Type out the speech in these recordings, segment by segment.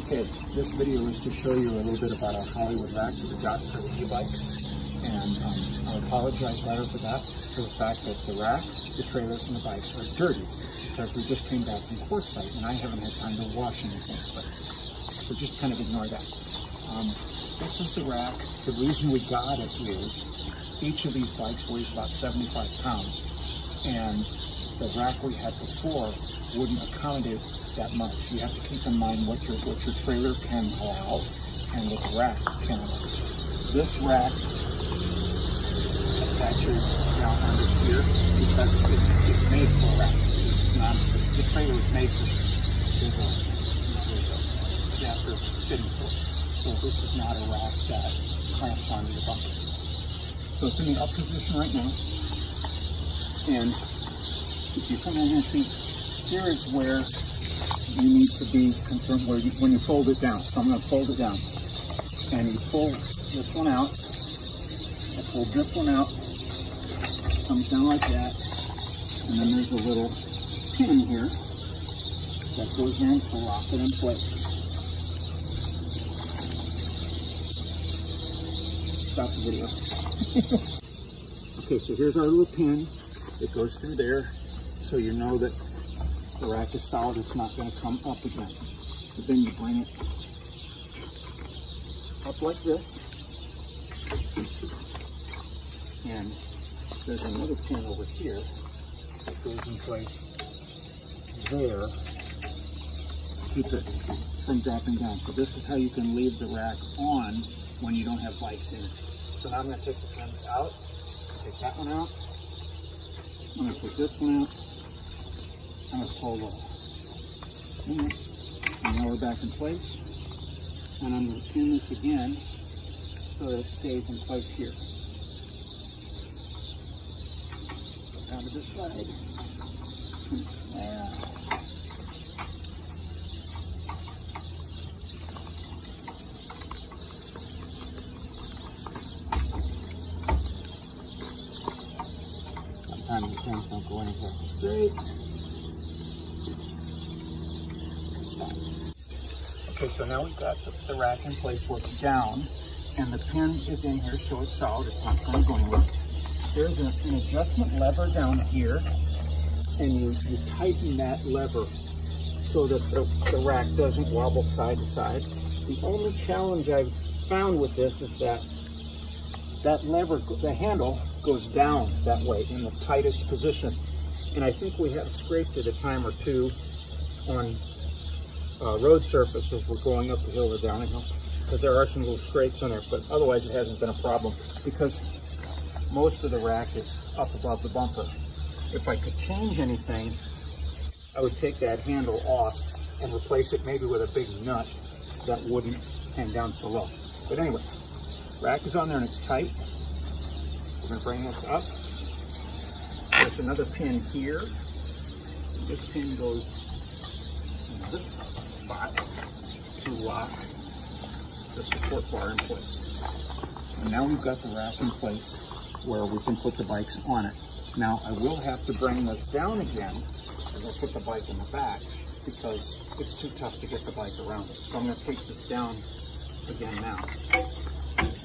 Okay, this video is to show you a little bit about our Hollywood rack that we got for the e-bikes. And I apologize right off the bat for the fact that the rack, the trailer, and the bikes are dirty because we just came back from quartzsite and I haven't had time to wash anything. So just kind of ignore that. This is the rack. The reason we got it is each of these bikes weighs about 75 pounds. And the rack we had before wouldn't accommodate that much. You have to keep in mind what your trailer can allow and what the rack can allow. This rack attaches down under here because it's made for racks. This is not, the trailer is made for this. There's a adapter fitting for it. So this is not a rack that clamps onto the bumper. So it's in the up position right now. And if you come in and see, here is where you need to be concerned when you fold it down. So I'm going to fold it down. And you pull this one out. I pull this one out. Comes down like that. And then there's a little pin here that goes in to lock it in place. Stop the video. Okay, so here's our little pin. It goes through there, so you know that the rack is solid. It's not going to come up again. So then you bring it up like this, and there's another pin over here that goes in place there to keep it from dropping down. So this is how you can leave the rack on when you don't have bikes in it. So now I'm going to take the pins out, take that one out, I'm going to put this one out, I'm going to pull the and now we're back in place, and I'm going to pin this again so that it stays in place here. Go down to this side. Yeah. Sometimes the pins don't go in exactly straight. Stop. Okay, so now we've got the rack in place where it's down, and the pin is in here, so it's solid. It's not going to go anywhere. There's an adjustment lever down here, and you tighten that lever so that the rack doesn't wobble side to side. The only challenge I've found with this is that lever, the handle, goes down that way in the tightest position. And I think we have scraped it a time or two on road surfaces. We're going up the hill or down the hill, because there are some little scrapes on there, but otherwise it hasn't been a problem because most of the rack is up above the bumper. If I could change anything, I would take that handle off and replace it maybe with a big nut that wouldn't hang down so low. But anyway, rack is on there and it's tight. We're going to bring this up. There's another pin here. This pin goes in this spot to lock the support bar in place. And now we've got the rack in place where we can put the bikes on it. Now I will have to bring this down again as I put the bike in the back because it's too tough to get the bike around it. So I'm going to take this down again now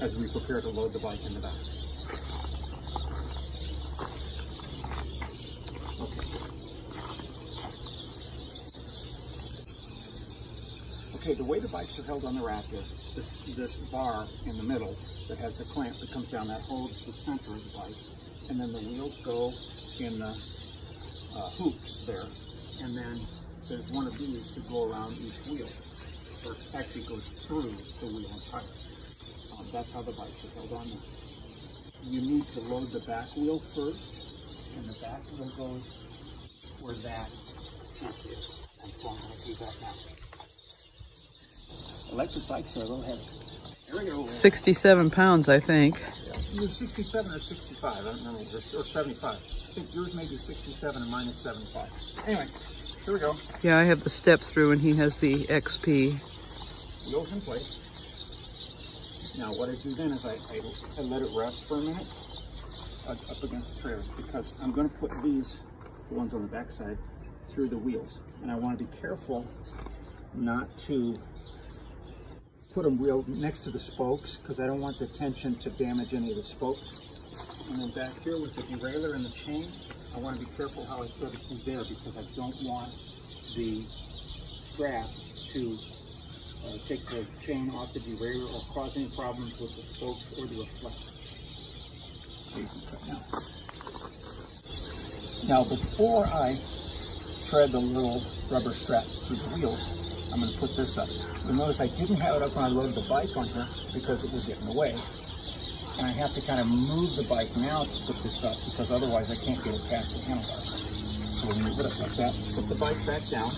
as we prepare to load the bike in the back. Okay, the way the bikes are held on the rack is this bar in the middle that has the clamp that comes down, that holds the center of the bike, and then the wheels go in the hoops there, and then there's one of these to go around each wheel, or actually goes through the wheel and tire. That's how the bikes are held on there. You need to load the back wheel first, and the back wheel goes where that piece is, and so I'm going to do that now. Electric bikes are a little heavy. Here we go. 67 pounds, I think. Yeah. Either 67 or 65, I don't remember, or 75. I think yours may be 67 and mine is 75. Anyway, here we go. Yeah, I have the step through and he has the XP. Wheels in place. Now what I do then is I let it rest for a minute up against the trailer because I'm going to put these, the ones on the back side, through the wheels. And I want to be careful not to put a wheel next to the spokes because I don't want the tension to damage any of the spokes. And then back here with the derailleur and the chain, I want to be careful how I thread it through there because I don't want the strap to take the chain off the derailleur or cause any problems with the spokes or the reflectors. Now before I thread the little rubber straps through the wheels, I'm going to put this up. You'll notice I didn't have it up when I loaded the bike on here because it would get in the way. And I have to kind of move the bike now to put this up because otherwise I can't get it past the handlebars. So we'll move it up like that, put the bike back down.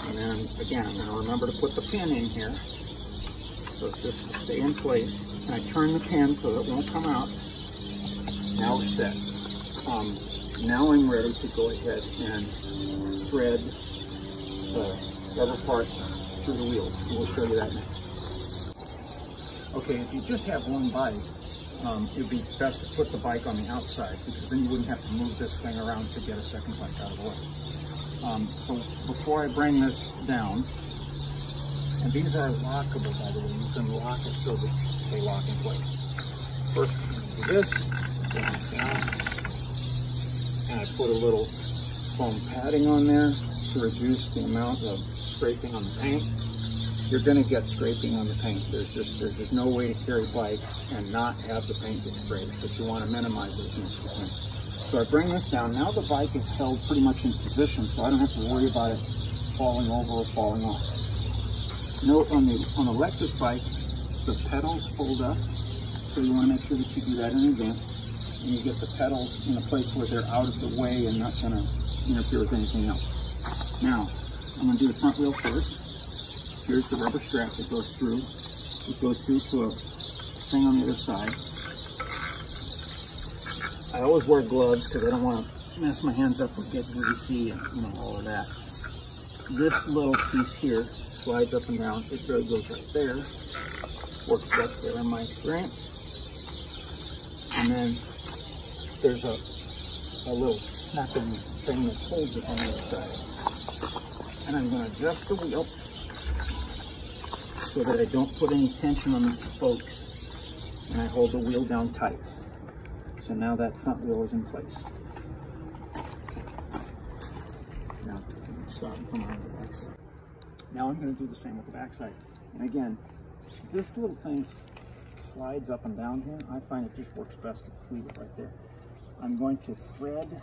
And then again, I'm going to remember to put the pin in here so that this will stay in place. And I turn the pin so that it won't come out. Now we're set. Now I'm ready to go ahead and thread the rubber parts through the wheels. We'll show you that next. Okay, if you just have one bike, it would be best to put the bike on the outside because then you wouldn't have to move this thing around to get a second bike out of the way. So before I bring this down, and these are lockable by the way, you can lock it so that they lock in place. First, I'm going to do this, bring this down, and I put a little foam padding on there to reduce the amount of scraping on the paint. You're going to get scraping on the paint. There's just no way to carry bikes and not have the paint get scraped, but you want to minimize it as much as you can. So I bring this down. Now the bike is held pretty much in position, so I don't have to worry about it falling over or falling off. Note on the electric bike, the pedals fold up, so you want to make sure that you do that in advance, and you get the pedals in a place where they're out of the way and not going to interfere with anything else. Now, I'm going to do the front wheel first. Here's the rubber strap that goes through. It goes through to a thing on the other side. I always wear gloves because I don't want to mess my hands up or get greasy and all of that. This little piece here slides up and down. It really goes right there. Works best there in my experience. And then there's a little snapping thing that holds it on the other side. And I'm going to adjust the wheel so that I don't put any tension on the spokes and I hold the wheel down tight. So now that front wheel is in place. Now, start and come around the back side. Now I'm going to do the same with the back side. And again, this little thing slides up and down here. I find it just works best to leave it right there. I'm going to thread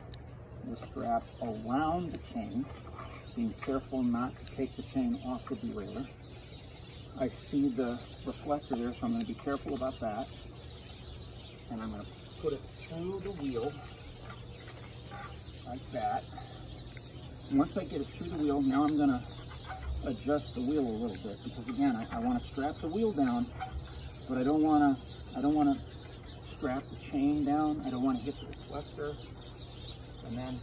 the strap around the chain, being careful not to take the chain off the derailleur. I see the reflector there, so I'm going to be careful about that. And I'm going to put it through the wheel like that. And once I get it through the wheel, now I'm going to adjust the wheel a little bit because again, I want to strap the wheel down, but I don't want to strap the chain down. I don't want to hit the reflector. And then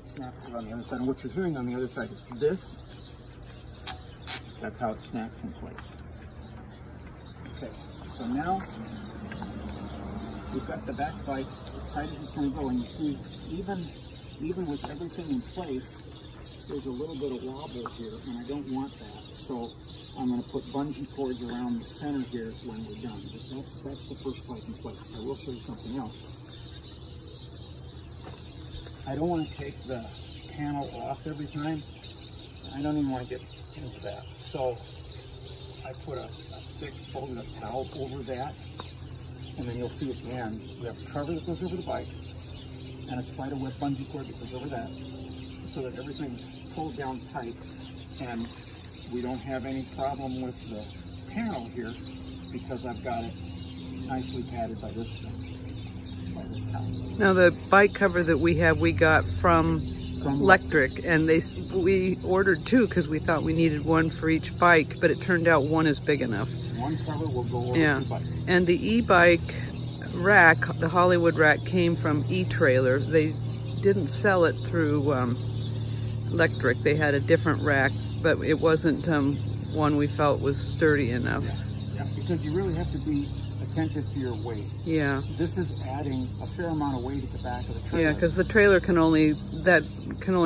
snap it on the other side. And what you're hearing on the other side is this. That's how it snaps in place. Okay, so now we've got the back bike as tight as it's going to go, and you see, even with everything in place, there's a little bit of wobble here, and I don't want that. So I'm going to put bungee cords around the center here when we're done. But that's the first bike in place. I will show you something else. I don't want to take the panel off every time. I don't even want to get into that. So I put a thick folded up towel over that, and then you'll see at the end, we have a cover that goes over the bikes and a spiderweb bungee cord that goes over that, so that everything's pulled down tight and we don't have any problem with the panel here because I've got it nicely padded by this thing, by this towel. Now the bike cover that we have, we got from Lectric, and we ordered two because we thought we needed one for each bike, but it turned out one is big enough. One cover will go over two bikes. And the e-bike rack, the Hollywood rack, came from E-Trailer. They didn't sell it through Lectric. They had a different rack, but it wasn't one we felt was sturdy enough. Yeah, because you really have to be attentive to your weight. Yeah. This is adding a fair amount of weight at the back of the trailer. Yeah, because the trailer can only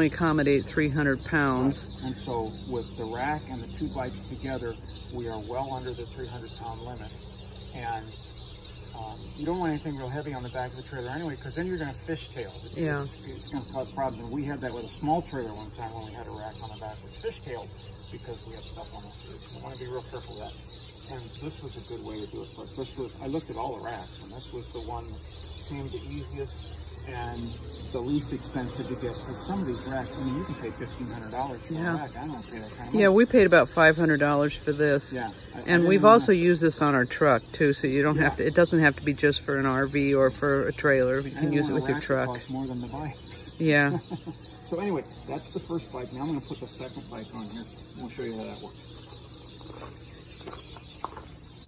accommodate 300 pounds. Right. And so with the rack and the two bikes together, we are well under the 300-pound limit. And you don't want anything real heavy on the back of the trailer anyway, because then you're going to fishtail. It's going to cause problems. And we had that with a small trailer one time when we had a rack on the back with fishtail, because we had stuff on it. You want to be real careful of that. And this was a good way to do it for us. I looked at all the racks, and this was the one that seemed the easiest and the least expensive to get. Because some of these racks, I mean, you can pay $1,500 for a rack. I don't pay that kind of money. Yeah, we paid about $500 for this. Yeah. And we've also used this on our truck too, so you don't have to, it doesn't have to be just for an RV or for a trailer. You can use it with your truck. Costs more than the bikes. Yeah. So anyway, that's the first bike. Now I'm going to put the second bike on here, and we'll show you how that works.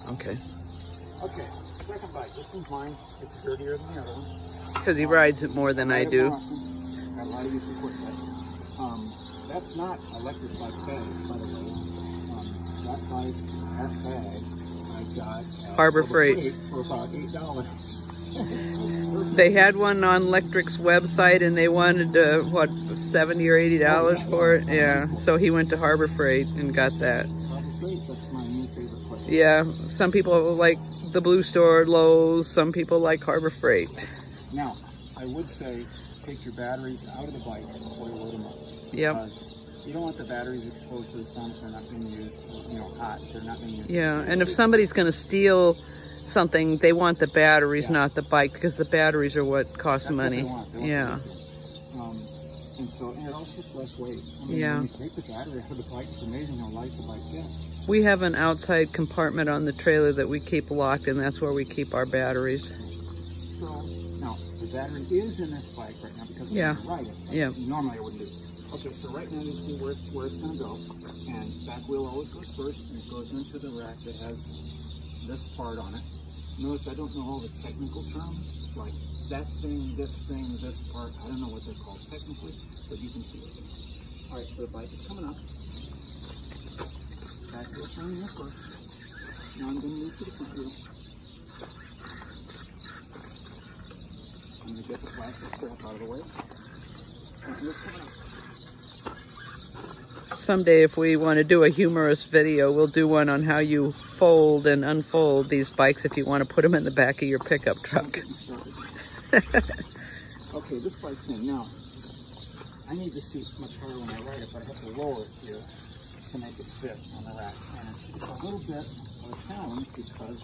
Okay. Okay, second bike. This one's mine. It's dirtier than the other one. Because he rides it more than I do. Got a lot of use for quick set. That's not a Lectric bike bag, by the way. That bag, I got at Harbor Freight for about $8. They had one on Lectric's website, and they wanted what, $70 or $80 for it. Yeah, so he went to Harbor Freight and got that. Harbor Freight, that's my new favorite place. Yeah, some people like the Blue Store, Lowe's. Some people like Harbor Freight. Now, I would say take your batteries out of the bikes before you load them up. Yep. Because you don't want the batteries exposed to the sun if they're not being used, hot. They're not being used. Yeah, and if somebody's going to steal something, they want the batteries, not the bike, because the batteries are what cost money. What they want. Yeah. And it also gets less weight. I mean, when you take the battery out of the bike, it's amazing how light the bike gets. We have an outside compartment on the trailer that we keep locked, and that's where we keep our batteries. So now the battery is in this bike right now because I'm going to ride it. Yeah. Normally I wouldn't do it. Okay, so right now you see where it's going to go, and back wheel always goes first, and it goes into the rack that has this part on it. Notice I don't know all the technical terms. It's like that thing, this part. I don't know what they're called technically, but you can see it. All right, so the bike is coming up. Back wheel turning here first. Now I'm going to move to the front wheel. I'm going to get the plastic strap out of the way. Front wheel's coming up. Someday, if we want to do a humorous video, we'll do one on how you fold and unfold these bikes if you want to put them in the back of your pickup truck. Okay, this bike's in. Now, I need the seat much higher when I ride it, but I have to lower it here to make it fit on the rack. And it's a little bit of a challenge because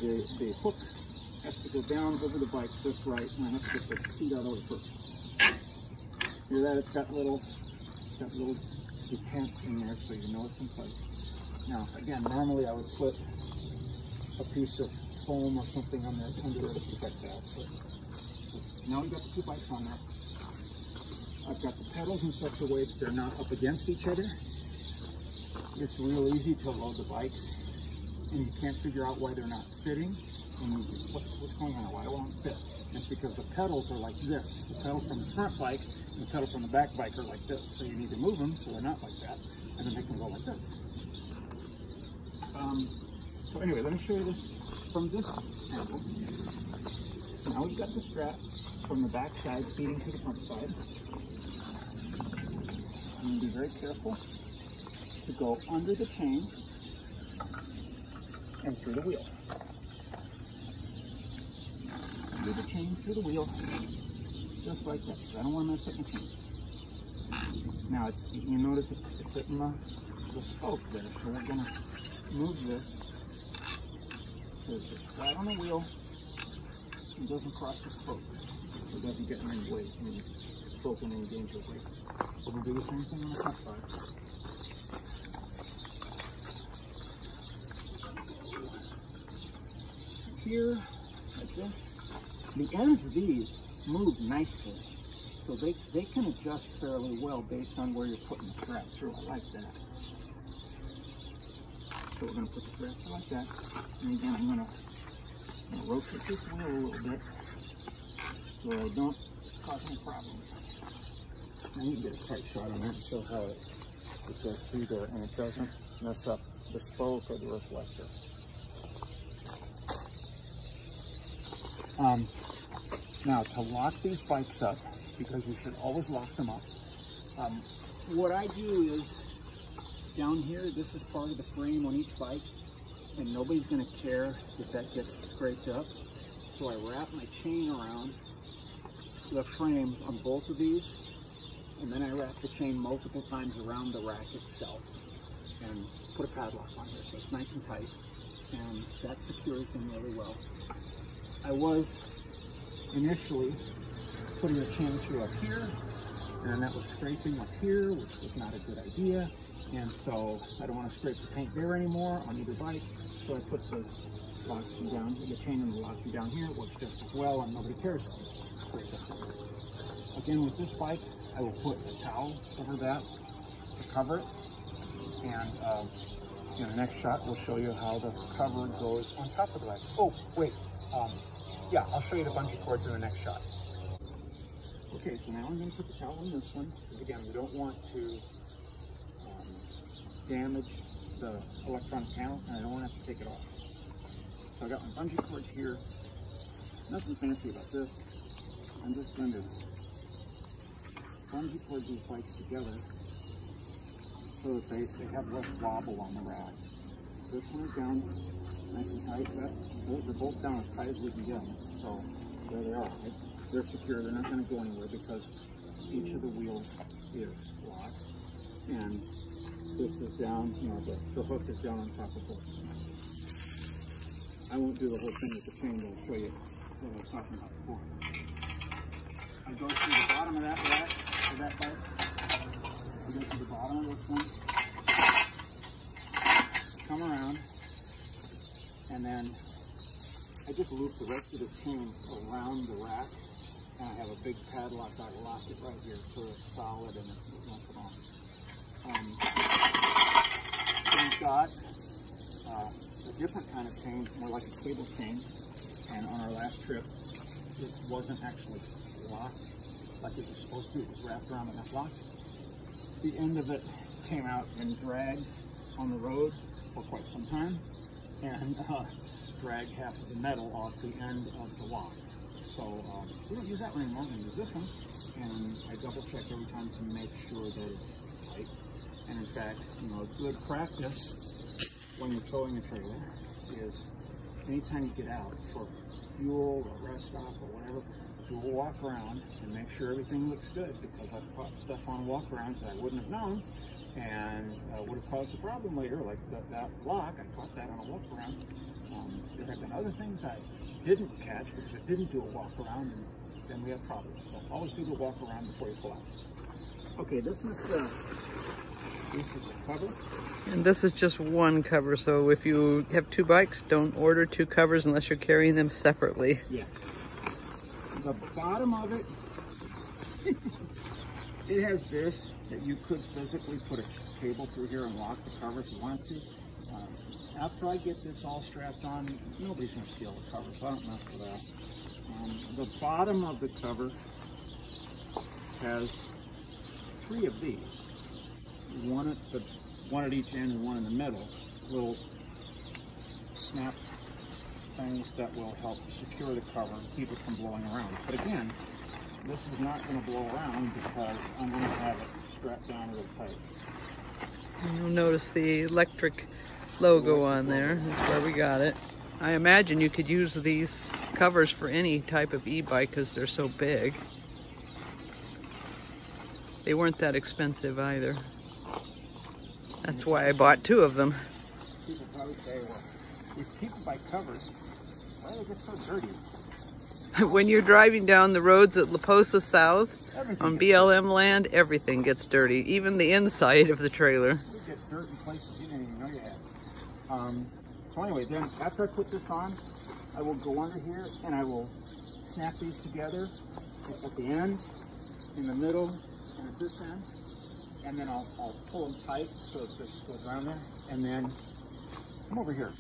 the hook has to go down over the bike just right, and I have to get the seat out of it first. Hear that? It's got little detents in there, so you know it's in place. Now, again, normally I would put a piece of foam or something on there under there to protect that. So now we've got the two bikes on there. I've got the pedals in such a way that they're not up against each other. It's real easy to load the bikes, and you can't figure out why they're not fitting. And what's going on? Why won't it fit? It's because the pedals are like this. The pedal from the front bike and the pedal from the back bike are like this. So you need to move them so they're not like that, and then make them go like this. So anyway, let me show you this from this angle. So now we've got the strap from the back side feeding to the front side. I'm going to be very careful to go under the chain and through the wheel. Under the chain through the wheel, just like that, because I don't want to mess up my chain. Now, you notice it's hitting the spoke there, so we're going to move this so it's flat on the wheel and doesn't cross the spoke, so it doesn't get in any weight, any spoke in any danger of weight. We're going to do the same thing on the front side. Here, like this. The ends of these move nicely, so they can adjust fairly well based on where you're putting the strap through. I like that. So we're going to put the strap through like that, and again I'm going to rotate this wheel a little bit so I don't cause any problems. I need to get a tight shot on that and show how it it goes through there and it doesn't mess up the spoke or the reflector. Now to lock these bikes up, because you should always lock them up, what I do is down here, this is part of the frame on each bike, and nobody's going to care if that gets scraped up. So I wrap my chain around the frames on both of these, and then I wrap the chain multiple times around the rack itself and put a padlock on here so it's nice and tight, and that secures them really well. I was initially putting the chain through up here, and that was scraping up here, which was not a good idea, and so I don't want to scrape the paint there anymore on either bike, so I put the lock key down, the chain and the lock key down here. It works just as well, and nobody cares if it's scraped up. Again, with this bike, I will put a towel over that to cover it, and in the next shot, we'll show you how the cover goes on top of the bike. Oh, wait, yeah, I'll show you the bungee cords in the next shot. Okay, so now I'm going to put the towel on this one, because again, we don't want to damage the electronic panel, and I don't want to have to take it off. So I got my bungee cords here. Nothing fancy about this. I'm just going to bungee cord these bikes together so that they have less wobble on the rack. This one is down nice and tight. Those are both down as tight as we can get them. So there they are. They're secure. They're not going to go anywhere because each of the wheels is locked. And this is down, you know, the hook is down on top of both. I won't do the whole thing with the chain, but I'll show you what I was talking about before. I go through the bottom of that rack, or that bike. I go through the bottom of this one, come around, and then I just loop the rest of this chain around the rack, and I have a big padlock. I lock it right here so it's solid and it won't come off. We've got a different kind of chain, more like a cable chain, and on our last trip it wasn't actually locked like it was supposed to. It was wrapped around and not locked. The end of it came out and dragged on the road for quite some time, and dragged half of the metal off the end of the lock. So we don't use that one anymore. We're going to use this one, and I double check every time to make sure that it's tight. And in fact, you know, good practice when you're towing a trailer is anytime you get out for fuel or rest stop or whatever, do a walk around and make sure everything looks good, because I've caught stuff on walk arounds that I wouldn't have known and would have caused a problem later, like that lock. I caught that on a walk around. There have been other things I didn't catch because I didn't do a walk around, and then we have problems. So always do the walk around before you pull out. Okay, this is the cover. And this is just one cover, so if you have two bikes, don't order two covers unless you're carrying them separately. Yes. The bottom of it, it has this that you could physically put a cable through here and lock the cover if you wanted to. After I get this all strapped on, nobody's going to steal the cover, so I don't mess with that. The bottom of the cover has three of these. One at each end and one in the middle. Little snap things that will help secure the cover and keep it from blowing around. But again, this is not going to blow around because I'm going to have it strapped down real tight. And you'll notice the Lectric logo on there. That's where we got it. I imagine you could use these covers for any type of e-bike because they're so big. They weren't that expensive either. That's why I bought two of them. People probably say, well, if you keep the bike covered, why do they get so dirty? When you're driving down the roads at La Posa South, Everything on BLM land, everything gets dirty, even the inside of the trailer. You get dirt in places you didn't even know you had. So anyway, then after I put this on, I will go under here and I will snap these together at the end, in the middle, and at this end. And then I'll pull them tight so that this goes around there. And then come over here.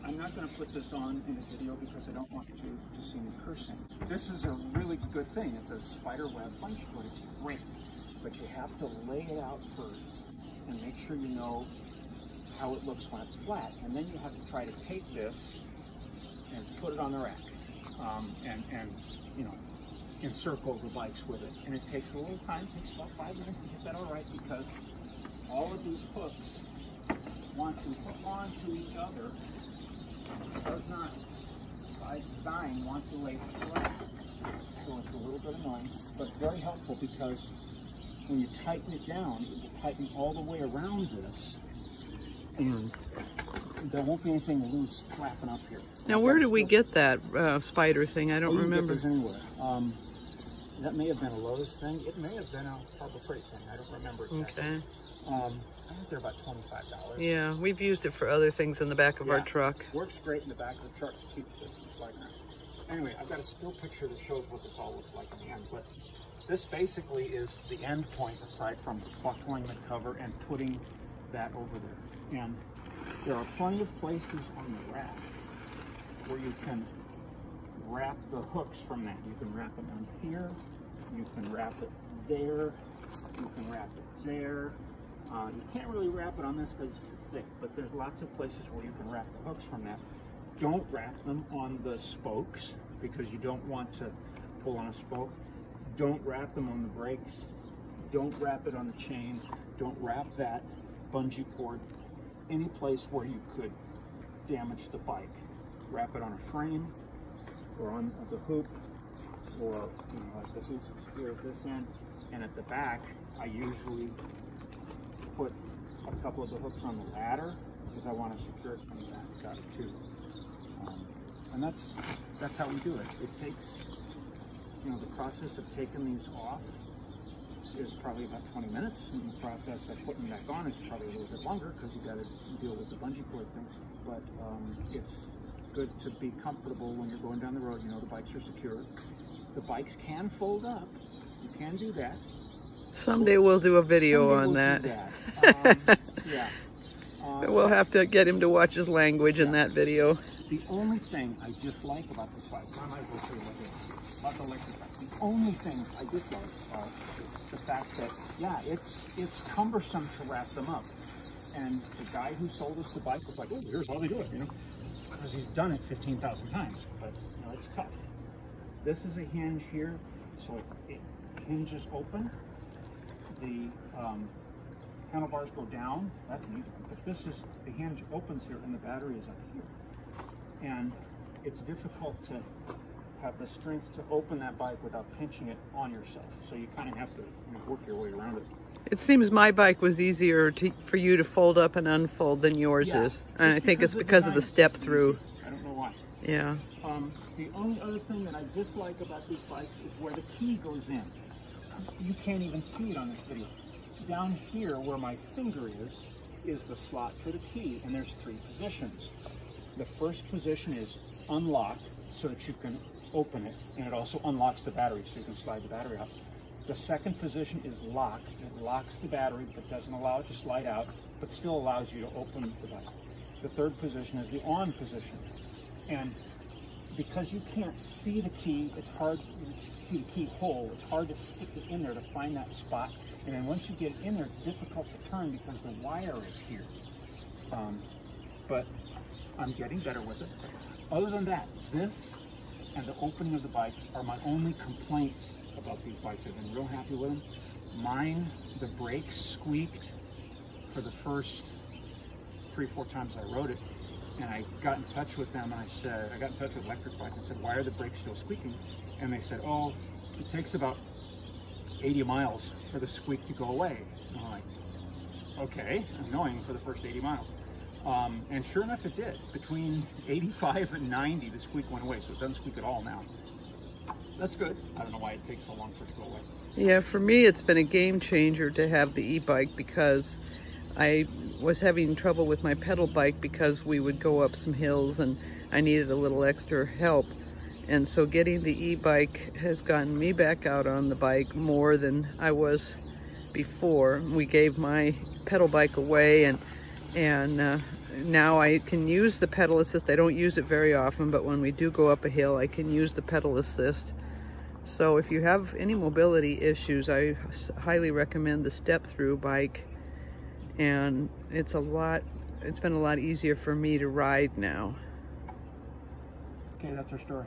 I'm not going to put this on in a video because I don't want to see me cursing. This is a really good thing. It's a spiderweb bungee cord. It's great, but you have to lay it out first and make sure you know how it looks when it's flat. And then you have to try to take this and put it on the rack, and you know, encircle the bikes with it. And it takes a little time. It takes about 5 minutes to get that all right, because all of these hooks want to hook onto each other. It does not, by design, want to lay flat. So it's a little bit annoying, but very helpful, because when you tighten it down, it will tighten all the way around this, and there won't be anything loose flapping up here. Now, where did we get that spider thing? I don't remember. Get those anywhere. That may have been a Lowe's thing. It may have been a Harbor Freight thing. I don't remember exactly. Okay. I think they're about $25. Yeah, we've used it for other things in the back of our truck. Works great in the back of the truck to keep stuff from sliding out. Anyway, I've got a still picture that shows what this all looks like in the end. But this basically is the end point, aside from buckling the cover and putting that over there. And there are plenty of places on the rack where you can wrap the hooks from that. You can wrap it on here, you can wrap it there, you can wrap it there. You can't really wrap it on this because it's too thick, but there's lots of places where you can wrap the hooks from that. Don't wrap them on the spokes, because you don't want to pull on a spoke. Don't wrap them on the brakes. Don't wrap it on the chain. Don't wrap that bungee cord any place where you could damage the bike. Wrap it on a frame, or on the hoop, or like this is here at this end. And at the back, I usually put a couple of the hooks on the ladder, because I want to secure it from the back side too. And that's how we do it. It takes, the process of taking these off is probably about 20 minutes, and the process of putting them back on is probably a little bit longer, because you got to deal with the bungee cord thing. But it's good to be comfortable when you're going down the road. The bikes are secure. The bikes can fold up. You can do that. Someday we'll do a video on that. Yeah. We'll have to get him to watch his language in that video. The only thing I dislike about this bike, I might go through about the Lectric bike. The only thing I dislike are the fact that, it's cumbersome to wrap them up. And the guy who sold us the bike was like, oh, here's how they do it, because he's done it 15,000 times. But, it's tough. This is a hinge here, so it hinges open. The handlebars go down. That's an easy one. But this is, the hinge opens here, and the battery is up here. And it's difficult to have the strength to open that bike without pinching it on yourself. So you kind of have to work your way around it. It seems my bike was easier for you to fold up and unfold than yours is. And I think it's because of the step through. I don't know why. Yeah. The only other thing that I dislike about these bikes is where the key goes in. You can't even see it on this video. Down here where my finger is the slot for the key, and there's 3 positions. The first position is unlock, so that you can open it, and it also unlocks the battery, so you can slide the battery out. The second position is lock. It locks the battery, but doesn't allow it to slide out, but still allows you to open the bike. The third position is the on position. And because you can't see the key, it's hard to see the keyhole. It's hard to stick it in there to find that spot. And then once you get it in there, it's difficult to turn because the wire is here. But I'm getting better with it. Other than that, this and the opening of the bike are my only complaints about these bikes. I've been real happy with them. Mine, the brakes squeaked for the first 3-4 times I rode it. And I got in touch with them, and I got in touch with Lectric bike and said, why are the brakes still squeaking? And they said, oh, it takes about 80 miles for the squeak to go away. And I'm like, okay, annoying for the first 80 miles. And sure enough, it did. Between 85 and 90, the squeak went away, so it doesn't squeak at all now. That's good. I don't know why it takes so long for it to go away. Yeah, for me, it's been a game changer to have the e-bike, because I was having trouble with my pedal bike because we would go up some hills and I needed a little extra help. And so getting the e-bike has gotten me back out on the bike more than I was before. We gave my pedal bike away, and now I can use the pedal assist. I don't use it very often, but when we do go up a hill, I can use the pedal assist. So if you have any mobility issues, I highly recommend the step-through bike. And it's been a lot easier for me to ride now. Okay, that's our story.